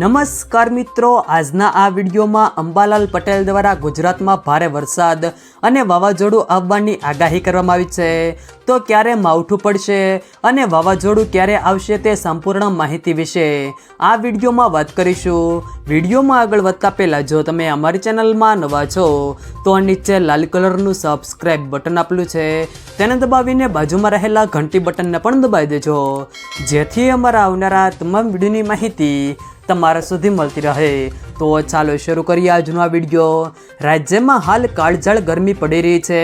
નમસ્કાર મિત્રો, આજના આ વિડીયોમાં અંબાલાલ પટેલ દ્વારા ગુજરાતમાં ભારે વરસાદ અને વાવાઝોડું આવવાની આગાહી કરવામાં આવી છે. તો ક્યારે માવઠું પડશે અને વાવાઝોડું ક્યારે આવશે તે સંપૂર્ણ માહિતી વિશે આ વિડીયોમાં વાત કરીશું. વિડીયોમાં આગળ વધતા પહેલાં જો તમે અમારી ચેનલમાં નવા છો તો નીચે લાલ કલરનું સબસ્ક્રાઇબ બટન આપેલું છે તેને દબાવીને બાજુમાં રહેલા ઘંટી બટનને પણ દબાવી દેજો, જેથી અમારા આવનારા તમામ વિડીયોની માહિતી તમારા સુધી મળતી રહે. તો ચાલો શરૂ કરીએ આજનો આ વિડીયો. રાજ્યમાં હાલ કાળઝાળ ગરમી પડી રહી છે.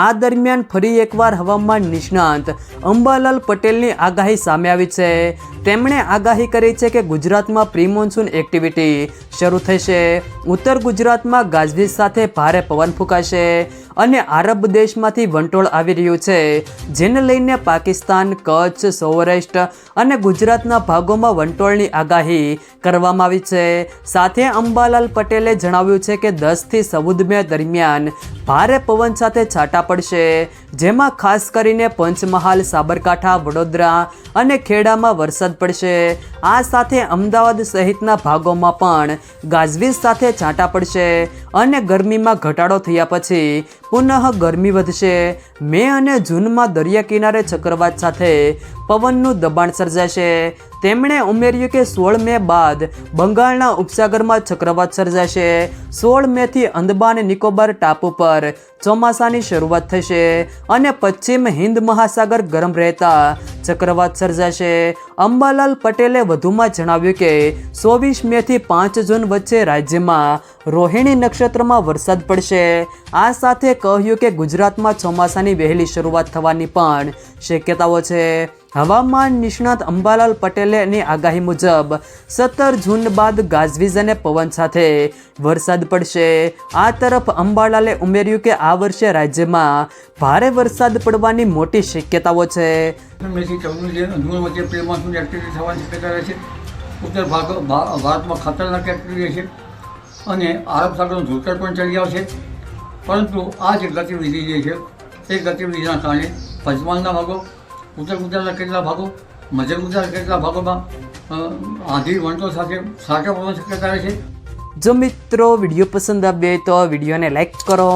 આ દરમિયાન ફરી એકવાર હવામાન નિષ્ણાત અંબાલાલ પટેલની આગાહી સામે આવી છે. તેમણે આગાહી કરી છે કે ગુજરાતમાં પ્રી મોન્સૂન એક્ટિવિટી શરૂ થશે. ઉત્તર ગુજરાતમાં ગાજવીજ સાથે ભારે પવન ફૂંકાશે અને આરબ દેશમાંથી વંટોળ આવી રહ્યું છે, જેને લઈને પાકિસ્તાન, કચ્છ, સૌરાષ્ટ્ર અને ગુજરાતના ભાગોમાં વંટોળની આગાહી કરવામાં આવી છે. સાથે અંબાલાલ પટેલે જણાવ્યું છે કે 10 થી 14 મે દરમિયાન ભારે પવન સાથે છાંટા પડશે, જેમાં ખાસ કરીને પંચમહાલ, સાબરકાંઠા, વડોદરા અને ખેડામાં વરસાદ પડશે. આ સાથે અમદાવાદ સહિતના ભાગોમાં પણ ગાજવીજ સાથે છાંટા પડશે અને ગરમીમાં ઘટાડો થયા પછી પુનઃ ગરમી વધશે. મે અને જૂનમાં દરિયા કિનારે ચક્રવાત સાથે પવનનું દબાણ સર્જાશે. તેમણે ઉમેર્યું કે 16 મે બાદ બંગાળના ઉપસાગરમાં ચક્રવાત સર્જાશે. 16 મેથી અંદમાન નિકોબાર ટાપુ પર ચોમાસાની શરૂઆત થશે અને પશ્ચિમ હિન્દ મહાસાગર ગરમ રહેતા ચક્રવાત સર્જાશે. અંબાલાલ પટેલે વધુમાં જણાવ્યું કે 24 મેથી 5 જૂન વચ્ચે રાજ્યમાં રોહિણી નક્ષત્રમાં વરસાદ પડશે. આ સાથે કહ્યું કે ગુજરાતમાં ચોમાસાની વહેલી શરૂઆત થવાની પણ શક્યતાઓ છે. હવામાન નિષ્ણાત અંબાલાલ પટેલેની આગાહી મુજબ 17 જૂન બાદ ગાજવીજ અને પવન સાથે વરસાદ પડશે. આ તરફ અંબાલાલે ઉમેર્યું કે આ વર્ષે રાજ્યમાં ભારે વરસાદ પડવાની મોટી શક્યતાઓ છે. ઉત્તર ભારતમાં ખતરનાક એક્ટિવિટી છે અને આરબ સાગરનું ધૂળકર પણ ચડી આવશે. પરંતુ આ જે ગતિવિધિ જે છે એ ગતિવિધિના કારણે પંચમહાલના ભાગો, ઉત્તર ગુજરાતના કેટલા ભાગો, મધ્ય ગુજરાતના કેટલા ભાગોમાં આંધી વંટોળ સાથે છાંટા પડવાની શક્યતા રહે છે. જો મિત્રો વિડીયો પસંદ આવે તો વિડીયોને લાઈક કરો,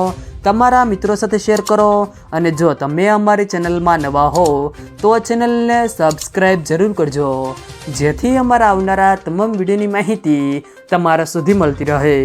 તમારા મિત્રો સાથે શેર કરો અને જો તમે અમારી ચેનલમાં નવા હો તો ચેનલને સબસ્ક્રાઈબ જરૂર કરજો, જેથી અમારા આવનારા તમામ વિડીયોની માહિતી તમારા સુધી મળતી રહે.